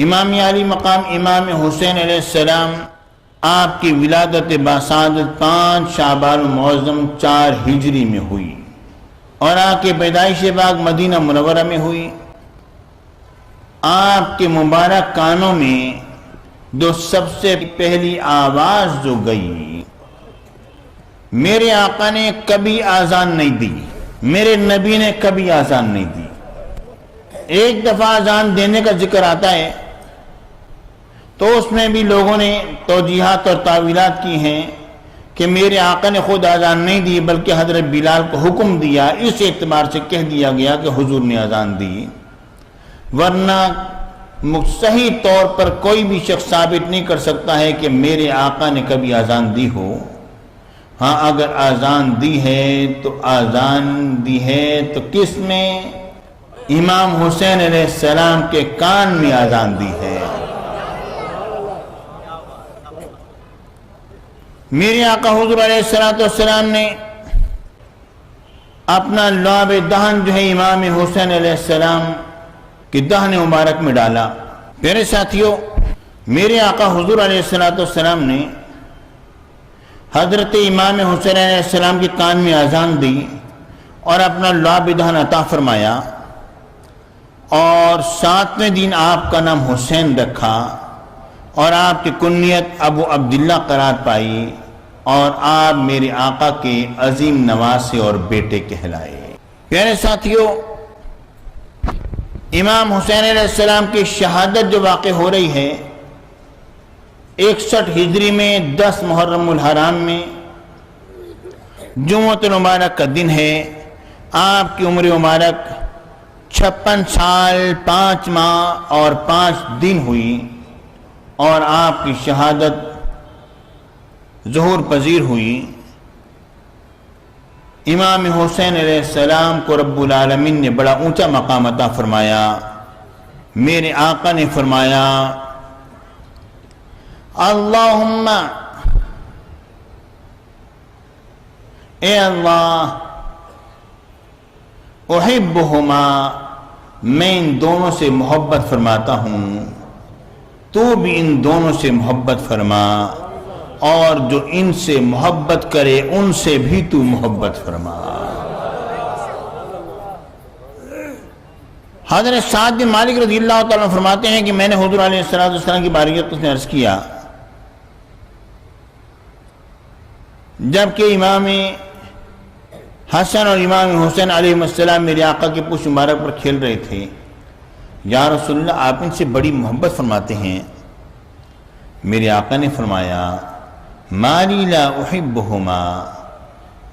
امام علی مقام امام حسین علیہ السلام آپ کی ولادت باسعادت 5 شعبان المعظم 4 ہجری میں ہوئی اور آپ کے پیدائش باغ مدینہ منورہ میں ہوئی۔ آپ کے مبارک کانوں میں جو سب سے پہلی آواز جو گئی، میرے آقا نے کبھی آذان نہیں دی، میرے نبی نے کبھی آذان نہیں دی۔ ایک دفعہ آذان دینے کا ذکر آتا ہے تو اس میں بھی لوگوں نے توجیحات اور تعویلات کی ہیں کہ میرے آقا نے خود آذان نہیں دی بلکہ حضرت بلال کو حکم دیا، اس اعتبار سے کہہ دیا گیا کہ حضور نے آذان دی، ورنہ صحیح طور پر کوئی بھی شخص ثابت نہیں کر سکتا ہے کہ میرے آقا نے کبھی آذان دی ہو۔ ہاں اگر آذان دی ہے تو آذان دی ہے تو کس میں؟ امام حسین علیہ السلام کے کان میں آذان دی ہے۔ میرے آقا حضور علیہ السلام نے اپنا لعاب دہن جو ہے امام حسین علیہ السلام کی دہن مبارک میں ڈالا۔ میرے ساتھیوں، میرے آقا حضور علیہ السلام نے حضرت امام حسین علیہ السلام کے کان میں آذان دی اور اپنا لعاب دہن عطا فرمایا، اور 7ویں دن آپ کا نام حسین رکھا اور آپ کی کنیت ابو عبداللہ قرار پائی، اور آپ میرے آقا کے عظیم نواسے اور بیٹے کہلائے۔ پیارے ساتھیوں، امام حسین علیہ السلام کی شہادت جو واقع ہو رہی ہے 61 ہجری میں 10 محرم الحرام میں، جمعۃ المبارک کا دن ہے۔ آپ کی عمر مبارک 56 سال 5 ماہ اور 5 دن ہوئی، اور آپ کی شہادت ظہور پذیر ہوئی۔ امام حسین علیہ السلام کو رب العالمین نے بڑا اونچا مقام عطا فرمایا۔ میرے آقا نے فرمایا، اللہم، اے اللہ، احبہما، میں ان دونوں سے محبت فرماتا ہوں، تو بھی ان دونوں سے محبت فرما، اور جو ان سے محبت کرے ان سے بھی تو محبت فرما۔ حضرت سعد بن مالک رضی اللہ تعالیٰ عنہ فرماتے ہیں کہ میں نے حضور علیہ السلام کی بارگاہ میں عرض کیا، جبکہ امام حسن اور امام حسین علیہ السلام میرے آقا کے پشت مبارک پر کھیل رہے تھے، یا رسول اللہ آپ ان سے بڑی محبت فرماتے ہیں۔ میرے آقا نے فرمایا، مالی لا احبہما،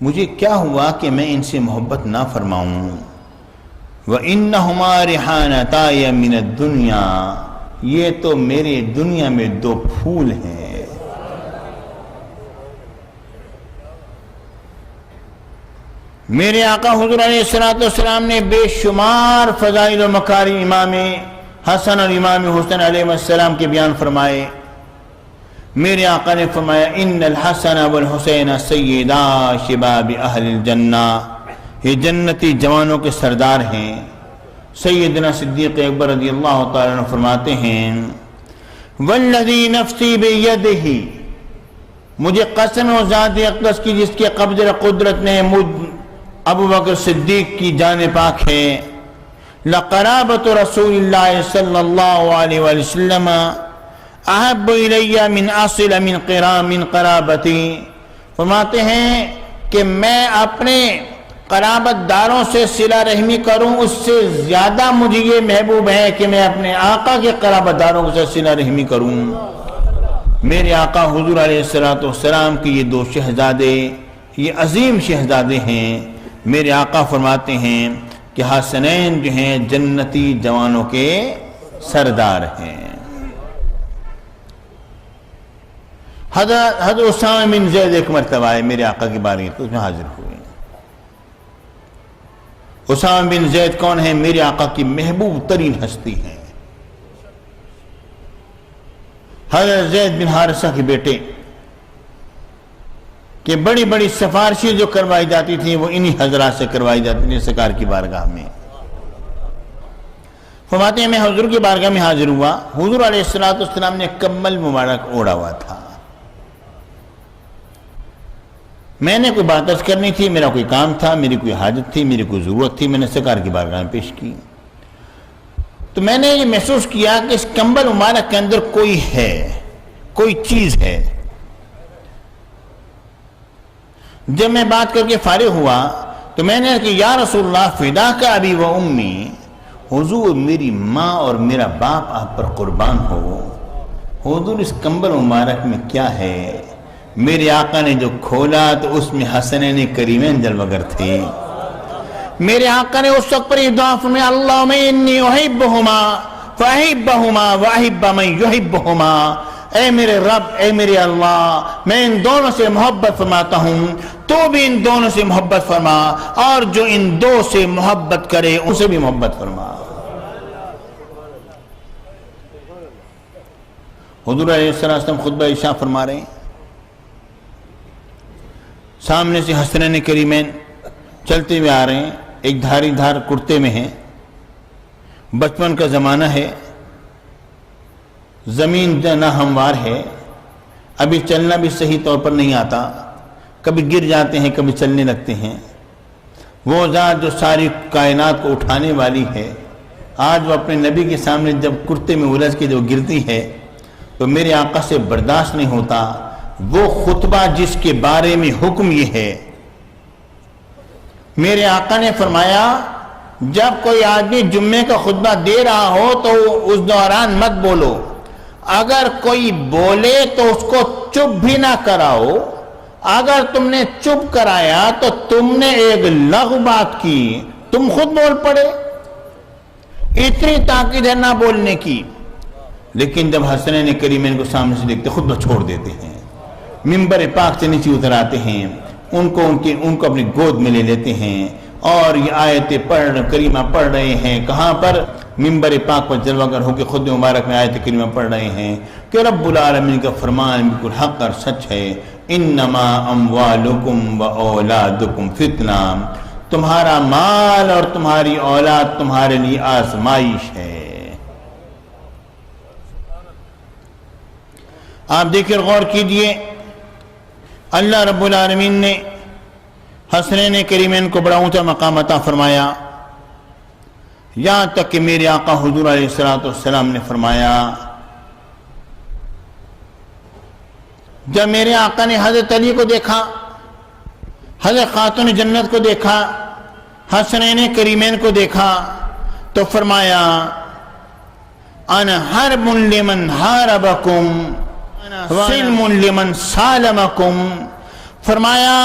مجھے کیا ہوا کہ میں ان سے محبت نہ فرماؤں، وَإِنَّهُمَا رِحَانَتَايَ مِنَ الدُّنْيَا، یہ تو میرے دنیا میں 2 پھول ہیں۔ میرے آقا حضور علیہ السلام نے بے شمار فضائل و مکارم امام حسن اور امام حسین علیہ السلام کے بیان فرمائے۔ میرے آقا نے فرمایا، ان الحسن والحسین سیدا شباب اہل الجنہ، یہ جنتی جوانوں کے سردار ہیں۔ سیدنا صدیق اکبر رضی اللہ تعالیٰ عنہ فرماتے ہیں، والذی نفسی بیدہ، مجھے قسم و ذات اقدس کی جس کے قبضہ قدرت نے مجھ ابو بکر صدیق کی جان پاک ہے، لقرابت رسول اللہ صلی اللہ علیہ وآلہ وسلم احب الیہ من اصل من قرابتی، فرماتے ہیں کہ میں اپنے قرابت داروں سے صلہ رحمی کروں، اس سے زیادہ مجھے یہ محبوب ہے کہ میں اپنے آقا کے قرابت داروں سے صلہ رحمی کروں۔ میرے آقا حضور علیہ السلام کی یہ 2 شہزادے، یہ عظیم شہزادے ہیں۔ میرے آقا فرماتے ہیں کہ حسنین جو ہیں جنتی جوانوں کے سردار ہیں۔ حضرت اسامہ بن زید ایک مرتبہ آئے میرے آقا کی بارگاہ تو اس میں حاضر ہوئے۔ اسامہ بن زید کون ہیں؟ میرے آقا کی محبوب ترین ہستی ہیں، حضرت زید بن حارثہ کے بیٹے، کہ بڑی بڑی سفارشیں جو کروائی جاتی تھیں وہ انہی حضرات سے کروائی جاتی تھیں سرکار کی بارگاہ میں۔ فرماتے ہیں میں حضور کی بارگاہ میں حاضر ہوا، حضور علیہ السلام نے کمبل مبارک اوڑھا ہوا تھا۔ میں نے کوئی بات عرض کرنی تھی، میرا کوئی کام تھا، میری کوئی حاجت تھی، میری کوئی ضرورت تھی، میں نے سرکار کی بارگاہ میں پیش کی۔ تو میں نے یہ محسوس کیا کہ اس کمبل مبارک کے اندر کوئی ہے، کوئی چیز ہے۔ جب میں بات کر کے فارغ ہوا تو میں نے کہا یا رسول اللہ فداک ابی و امی، حضور میری ماں اور میرا باپ آپ پر قربان ہو، حضور اس کمبل مبارک میں کیا ہے؟ میرے آقا نے جو کھولا تو اس میں حسنین کریمین جلوگر تھے۔ میرے آقا نے اس وقت پر یہ دعا فرمایا اللہم انی احبہما فاحبہما واحب من یحبہما، اے میرے رب، اے میرے اللہ، میں ان دونوں سے محبت فرماتا ہوں، تو بھی ان دونوں سے محبت فرما، اور جو ان دو سے محبت کرے ان سے بھی محبت فرما۔ حضور علیہ السلام خطبہ عشاء فرما رہے ہیں، سامنے سے حسنین کریمین چلتے ہوئے آ رہے ہیں، ایک دھاری دھار کرتے میں ہیں، بچپن کا زمانہ ہے، زمین نہ ہموار ہے، ابھی چلنا بھی صحیح طور پر نہیں آتا، کبھی گر جاتے ہیں کبھی چلنے لگتے ہیں۔ وہ ذات جو ساری کائنات کو اٹھانے والی ہے، آج وہ اپنے نبی کے سامنے جب کرتے میں الجھ کے جو گرتی ہے تو میرے آقا سے برداشت نہیں ہوتا۔ وہ خطبہ جس کے بارے میں حکم یہ ہے، میرے آقا نے فرمایا جب کوئی آدمی جمعے کا خطبہ دے رہا ہو تو اس دوران مت بولو، اگر کوئی بولے تو اس کو چپ بھی نہ کراؤ، اگر تم نے چپ کرایا تو تم نے ایک لغو بات کی، تم خود بول پڑے۔ اتنی تاکید ہے نہ بولنے کی، لیکن جب حسنین کریمین کو سامنے سے دیکھتے خود چھوڑ دیتے ہیں، ممبر پاک سے نیچے اتر آتے ہیں، ان کو اپنی گود میں لے لیتے ہیں، اور یہ آیت کریمہ پڑھ رہے ہیں۔ کہاں پر؟ ممبر پاک پر جلوہ گر ہو کے خود مبارک میں آیت کریمہ پڑھ رہے ہیں کہ رب العالمین کا فرمان بالکل حق اور سچ ہے، انما اموالکم و اولادکم فتنہ، تمہارا مال اور تمہاری اولاد تمہارے لیے آزمائش ہے۔ آپ دیکھیں، غور کیجئے، اللہ رب العالمین نے حسنین کریمین کو بڑا اونچا مقام عطا فرمایا، یہاں تک کہ میرے آقا حضور علیہ السلام نے فرمایا، جب میرے آقا نے حضرت علی کو دیکھا، حضرت خاتون جنت کو دیکھا، حسنین کریمین کو دیکھا، تو فرمایا انا حرب لمن حاربکم سلم لمن سالمکم، فرمایا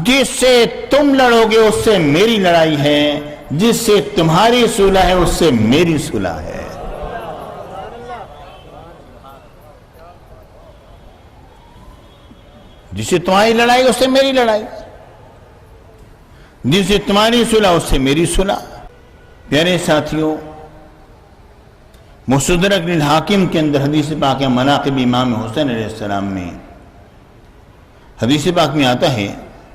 جس سے تم لڑو گے اس سے میری لڑائی ہے، جس سے تمہاری صلح ہے اس سے میری صلح ہے۔ جس سے تمہاری لڑائی اس سے میری لڑائی، جس سے تمہاری صلح اس سے میری صلح۔ پیارے ساتھیوں، مستدرک الحاکم کے اندر حدیث پاک مناقب امام حسین علیہ السلام میں حدیث پاک میں آتا ہے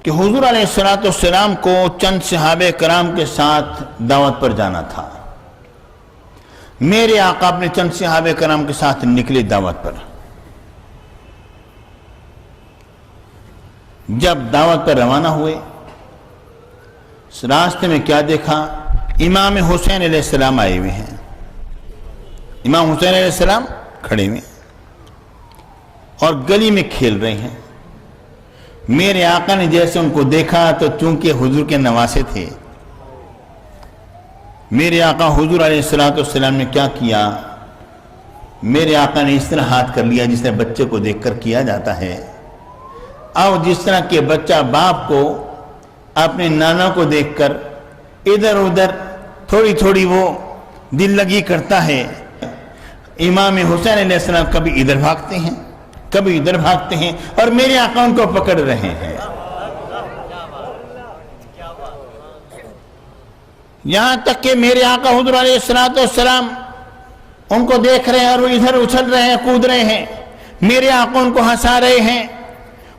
کہ حضور علیہ السلام کو چند صحابہ کرام کے ساتھ دعوت پر جانا تھا۔ میرے آقا اپنے چند صحابہ کرام کے ساتھ نکلے دعوت پر۔ جب دعوت پر روانہ ہوئے، راستے میں کیا دیکھا؟ امام حسین علیہ السلام آئے ہوئے ہیں، امام حسین علیہ السلام کھڑے ہوئے اور گلی میں کھیل رہے ہیں۔ میرے آقا نے جیسے ان کو دیکھا تو چونکہ حضور کے نواسے تھے، میرے آقا حضور علیہ السلام نے کیا کیا؟ میرے آقا نے اس طرح ہاتھ کر لیا جس طرح بچے کو دیکھ کر کیا جاتا ہے، اور جس طرح کہ بچہ باپ کو اپنے نانا کو دیکھ کر ادھر ادھر تھوڑی تھوڑی وہ دل لگی کرتا ہے، امام حسین علیہ السلام کبھی ادھر بھاگتے ہیں کبھی ادھر بھاگتے ہیں، اور میرے آقا ان کو پکڑ رہے ہیں۔ یہاں تک کہ میرے آقا حضور علیہ السلام ان کو دیکھ رہے ہیں اور وہ ادھر اچھل رہے ہیں، کود رہے ہیں، میرے آقا ان کو ہنسا رہے ہیں۔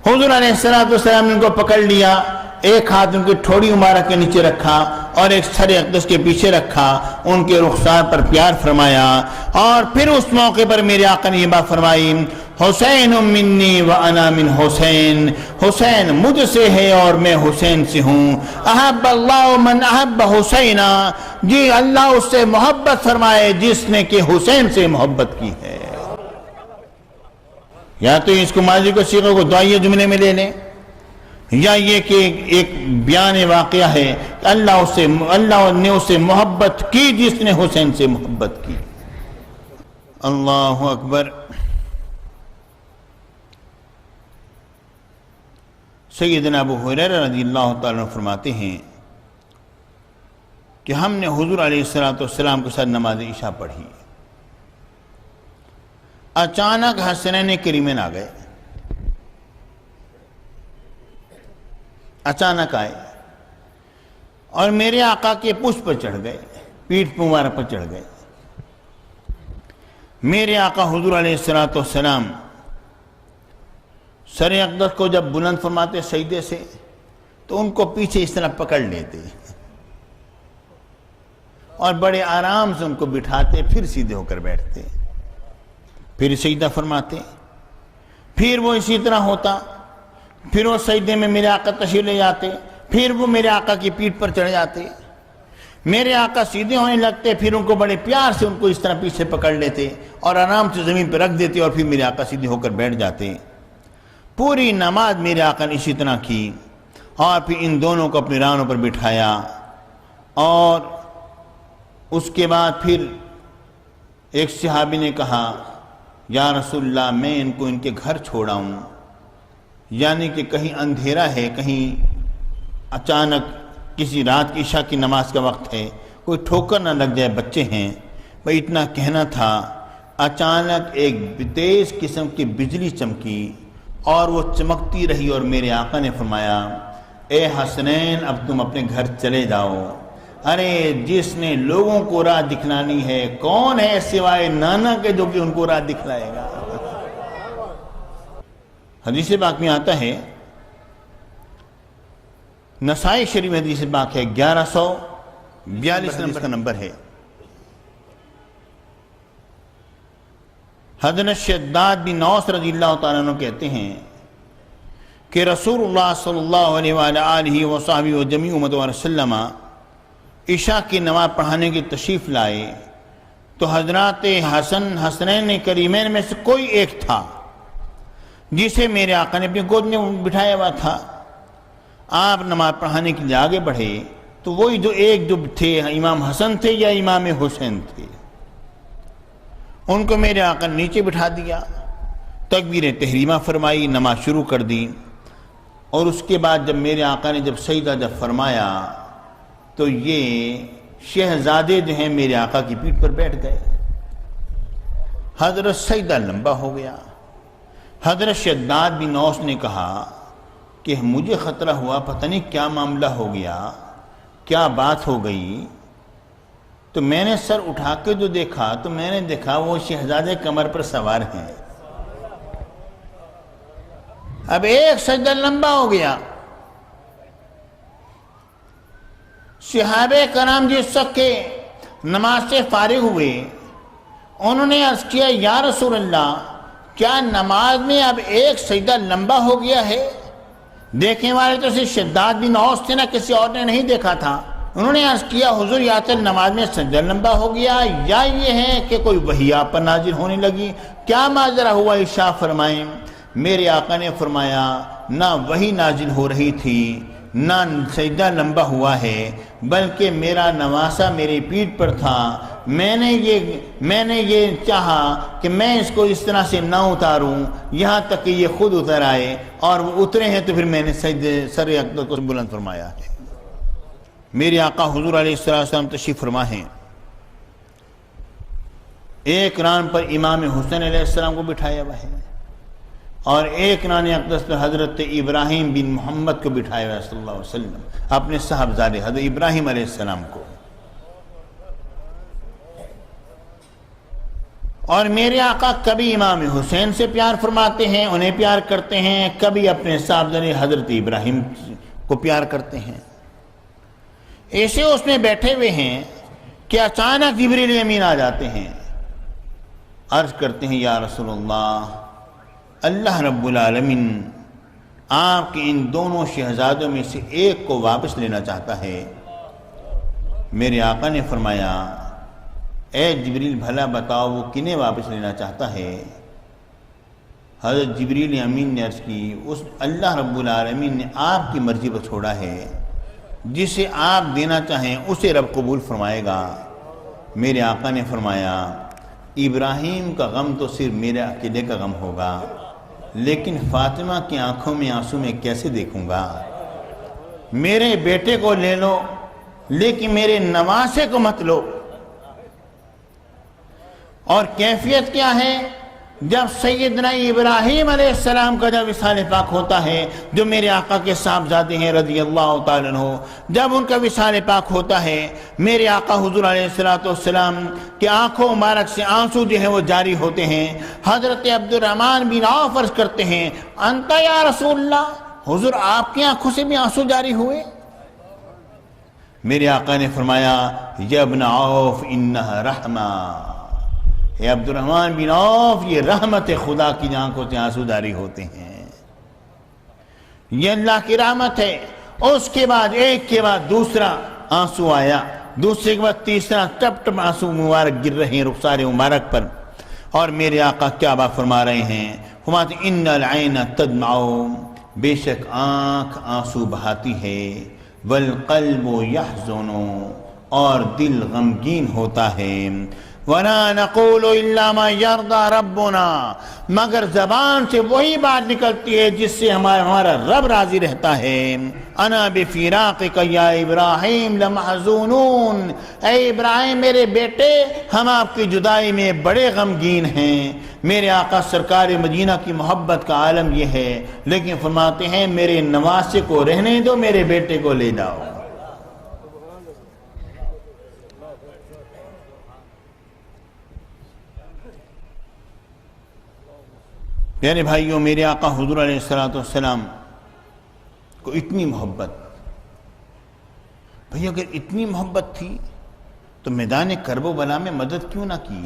حضور علیہ السلام نے ان کو پکڑ لیا، ایک ہاتھ ان کی ٹھوڑی مبارک کے نیچے رکھا اور ایک سر اقدس کے پیچھے رکھا، ان کے رخسار پر پیار فرمایا، اور پھر اس موقع پر میرے آقا نے یہ بات فرمائی، حسین منی و انا من حسین، حسین مجھ سے ہے اور میں حسین سے ہوں، احب اللہ من احب حسینا، جی اللہ اس سے محبت فرمائے جس نے کہ حسین سے محبت کی ہے۔ یا تو اس کو ماضی کو صیغے کو دعائیہ جملے میں لے لیں، یا یہ کہ ایک بیان واقعہ ہے کہ اللہ نے اس سے محبت کی جس نے حسین سے محبت کی۔ اللہ اکبر۔ سیدنا ابو ہریرہ رضی اللہ تعالیٰ عنہ فرماتے ہیں کہ ہم نے حضور علیہ السلام کے ساتھ نماز عشاء پڑھی، اچانک حسنین کریمین آ گئے، اچانک آئے اور میرے آقا کے پشت پر چڑھ گئے، پیٹھ مبارک پر چڑھ گئے۔ میرے آقا حضور علیہ السلام سر اقدس کو جب بلند فرماتے سجدے سے تو ان کو پیچھے اس طرح پکڑ لیتے اور بڑے آرام سے ان کو بٹھاتے، پھر سیدھے ہو کر بیٹھتے، پھر سجدہ فرماتے، پھر وہ اسی طرح ہوتا، پھر وہ سجدے میں میرے آقا تشریف لے جاتے، پھر وہ میرے آقا کی پیٹھ پر چڑھ جاتے، میرے آقا سیدھے ہونے لگتے، پھر ان کو بڑے پیار سے ان کو اس طرح پیچھے پکڑ لیتے اور آرام سے زمین پہ رکھ دیتے، اور پھر میرے آقا سیدھے ہو کر بیٹھ جاتے۔ پوری نماز میرے آقا نے اسی طرح کی، اور پھر ان دونوں کو اپنی رانوں پر بٹھایا، اور اس کے بعد پھر ایک صحابی نے کہا، یا رسول اللہ میں ان کو ان کے گھر چھوڑاؤں، یعنی کہ کہیں اندھیرا ہے، کہیں اچانک کسی رات کی عشاء کی نماز کا وقت ہے، کوئی ٹھوکر نہ لگ جائے، بچے ہیں، بھئی اتنا کہنا تھا۔ اچانک ایک تیز قسم کی بجلی چمکی اور وہ چمکتی رہی، اور میرے آقا نے فرمایا، اے حسنین اب تم اپنے گھر چلے جاؤ۔ ارے جس نے لوگوں کو راہ دکھلانی ہے، کون ہے سوائے نانا کے جو کہ ان کو راہ دکھلائے گا۔ حدیث پاک میں آتا ہے، نسائی شریف حدیث پاک ہے 1142 نمبر کا نمبر ہے، حضرت شداد بن اوس رضی اللہ تعالیٰ عنہ کہتے ہیں کہ رسول اللہ صلی اللہ علیہ وآلہ وصحبہ وجمیع امت وسلم عشاء کی نماز پڑھانے کی تشریف لائے تو حضرات حسنین کریمین میں سے کوئی ایک تھا جسے میرے آقا نے اپنی گود میں بٹھایا ہوا تھا۔ آپ نماز پڑھانے کے لیے آگے بڑھے تو وہی جو تھے امام حسن تھے یا امام حسین تھے، ان کو میرے آقا نے نیچے بٹھا دیا، تکبیر تحریمہ فرمائی، نماز شروع کر دی، اور اس کے بعد جب میرے آقا نے سجدہ فرمایا تو یہ شہزادے جو ہیں میرے آقا کی پیٹھ پر بیٹھ گئے۔ حضرت سجدہ لمبا ہو گیا۔ حضرت شداد بن اوس نے کہا کہ مجھے خطرہ ہوا، پتہ نہیں کیا معاملہ ہو گیا، کیا بات ہو گئی۔ تو میں نے سر اٹھا کے جو دیکھا تو میں نے دیکھا وہ شہزادے کمر پر سوار ہیں۔ اب ایک سجدہ لمبا ہو گیا۔ صحابہ کرام جس وقت کے نماز سے فارغ ہوئے، انہوں نے عرض کیا، یا رسول اللہ کیا نماز میں اب ایک سجدہ لمبا ہو گیا ہے؟ دیکھنے والے تو صرف شداد بن اوس تھے، نہ کسی اور نے نہیں دیکھا تھا۔ انہوں نے عرض کیا، حضور یا تو نماز میں سجدہ لمبا ہو گیا، یا یہ ہے کہ کوئی وحی آپ پر نازل ہونے لگی، کیا ماجرا ہوا ارشاد فرمائیں۔ میرے آقا نے فرمایا، نہ وحی نازل ہو رہی تھی، نہ سجدہ لمبا ہوا ہے، بلکہ میرا نواسہ میری پیٹھ پر تھا۔ میں نے یہ چاہا کہ میں اس کو اس طرح سے نہ اتاروں یہاں تک کہ یہ خود اتر آئے، اور وہ اترے ہیں تو پھر میں نے سر اقدس کو بلند فرمایا ہے۔ میرے آقا حضور علیہ السلام تشریف فرما ہیں، ایک ران پر امام حسین علیہ السلام کو بٹھایا ہوا ہے، اور ایک ران اقدس پر حضرت ابراہیم بن محمد کو بٹھایا ہوا ہے صلی اللہ علیہ وسلم، اپنے صاحبزادے حضرت ابراہیم علیہ السلام کو۔ اور میرے آقا کبھی امام حسین سے پیار فرماتے ہیں، انہیں پیار کرتے ہیں، کبھی اپنے صاحبزادے حضرت ابراہیم کو پیار کرتے ہیں۔ ایسے اس میں بیٹھے ہوئے ہیں کہ اچانک جبریل امین آ جاتے ہیں، عرض کرتے ہیں یا رسول اللہ رب العالمین آپ کے ان دونوں شہزادوں میں سے ایک کو واپس لینا چاہتا ہے۔ میرے آقا نے فرمایا اے جبریل بھلا بتاؤ وہ کنہیں واپس لینا چاہتا ہے؟ حضرت جبریل امین نے عرض کی اس اللہ رب العالمین نے آپ کی مرضی پر چھوڑا ہے، جسے آپ دینا چاہیں اسے رب قبول فرمائے گا۔ میرے آقا نے فرمایا ابراہیم کا غم تو صرف میرے اکیلے کا غم ہوگا، لیکن فاطمہ کی آنکھوں میں آنسو میں کیسے دیکھوں گا؟ میرے بیٹے کو لے لو لیکن میرے نواسے کو مت لو۔ اور کیفیت کیا ہے؟ جب سیدنا ابراہیم علیہ السلام کا جب وصال پاک ہوتا ہے، جو میرے آقا کے صاحبزادے ہیں رضی اللہ تعالیٰ عنہ، جب ان کا وصال پاک ہوتا ہے، میرے آقا حضور علیہ السلام کی آنکھوں مبارک سے آنسو جو ہیں وہ جاری ہوتے ہیں۔ حضرت عبد الرحمن بن عوف عرض کرتے ہیں انت یا رسول اللہ، حضور آپ کی آنکھوں سے بھی آنسو جاری ہوئے؟ میرے آقا نے فرمایا یا ابن عوف انہا رحمہ، اے عبد الرحمن بن عوف یہ رحمت خدا کی آنکھوں سے آنسو جاری ہوتے ہیں، یہ اللہ کی رحمت ہے۔ اس کے بعد ایک کے بعد دوسرا آنسو آیا، دوسرے کے بعد تیسرا، ٹپ ٹپ آنسو مبارک گر رہے ہیں رخسار مبارک پر۔ اور میرے آقا کیا بات فرما رہے ہیں؟ فرماتے ہیں ان العین تدمع، بے شک آنکھ آنسو بہاتی ہے، والقلب یحزن، اور دل غمگین ہوتا ہے، وَلَا نَقُولُ إِلَّا مَا يَرْضَى رَبُّنَا، مگر زبان سے وہی بات نکلتی ہے جس سے ہمارا رب راضی رہتا ہے۔ اَنَا بِفِرَاقِكَ يَا إِبْرَاهِيمُ لَمَحْزُونُ، اے ابراہیم میرے بیٹے ہم آپ کی جدائی میں بڑے غمگین ہیں۔ میرے آقا سرکار مدینہ کی محبت کا عالم یہ ہے، لیکن فرماتے ہیں میرے نواسے کو رہنے دو، میرے بیٹے کو لے جاؤ۔ پیارے بھائیوں، میرے آقا حضور علیہ السلام کو اتنی محبت، بھئی اگر اتنی محبت تھی تو میدان کرب و بلا میں مدد کیوں نہ کی؟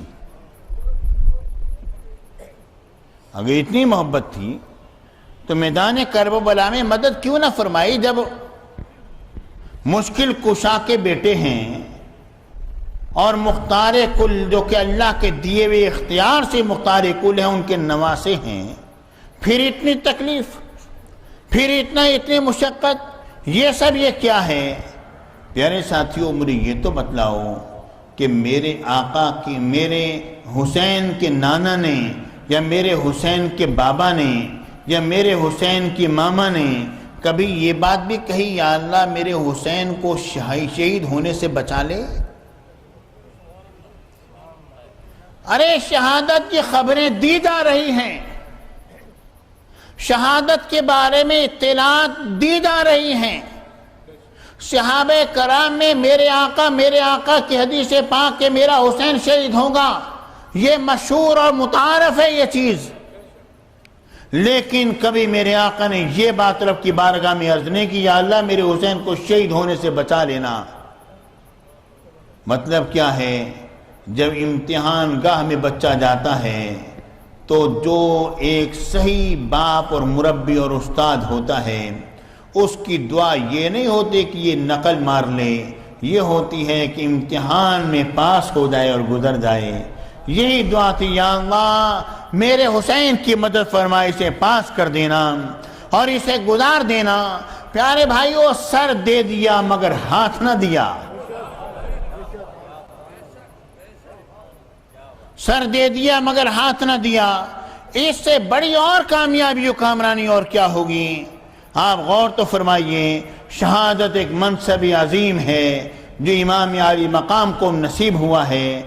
اگر اتنی محبت تھی تو میدان کرب و بلا میں مدد کیوں نہ فرمائی؟ جب مشکل کشا کے بیٹے ہیں اور مختار کل جو کہ اللہ کے دیے ہوئے اختیار سے مختار کل ہیں، ان کے نواسے ہیں، پھر اتنی تکلیف، پھر اتنی مشقت، یہ سب یہ کیا ہے؟ پیارے ساتھیوں مجھے یہ تو بتلاؤ کہ میرے آقا کی، میرے حسین کے نانا نے یا میرے حسین کے بابا نے یا میرے حسین کی ماما نے کبھی یہ بات بھی کہی یا اللہ میرے حسین کو شہید ہونے سے بچا لے؟ ارے شہادت کی خبریں دی جا رہی ہیں، شہادت کے بارے میں اطلاعات دی جا رہی ہیں۔ صحابہ کرام میں میرے آقا کی حدیث پاک کہ میرا حسین شہید ہوگا، یہ مشہور اور متعارف ہے یہ چیز، لیکن کبھی میرے آقا نے یہ بات رب کی بارگاہ میں عرض نہیں کی یا اللہ میرے حسین کو شہید ہونے سے بچا لینا۔ مطلب کیا ہے؟ جب امتحان گاہ میں بچہ جاتا ہے تو جو ایک صحیح باپ اور مربی اور استاد ہوتا ہے اس کی دعا یہ نہیں ہوتی کہ یہ نقل مار لے، یہ ہوتی ہے کہ امتحان میں پاس ہو جائے اور گزر جائے۔ یہی دعا تھی یا اللہ میرے حسین کی مدد فرما، اسے پاس کر دینا اور اسے گزار دینا۔ پیارے بھائیو سر دے دیا مگر ہاتھ نہ دیا، سر دے دیا مگر ہاتھ نہ دیا۔ اس سے بڑی اور کامیابی و کامرانی اور کیا ہوگی؟ آپ غور تو فرمائیے، شہادت ایک منصب عظیم ہے جو امام عالی مقام کو نصیب ہوا ہے۔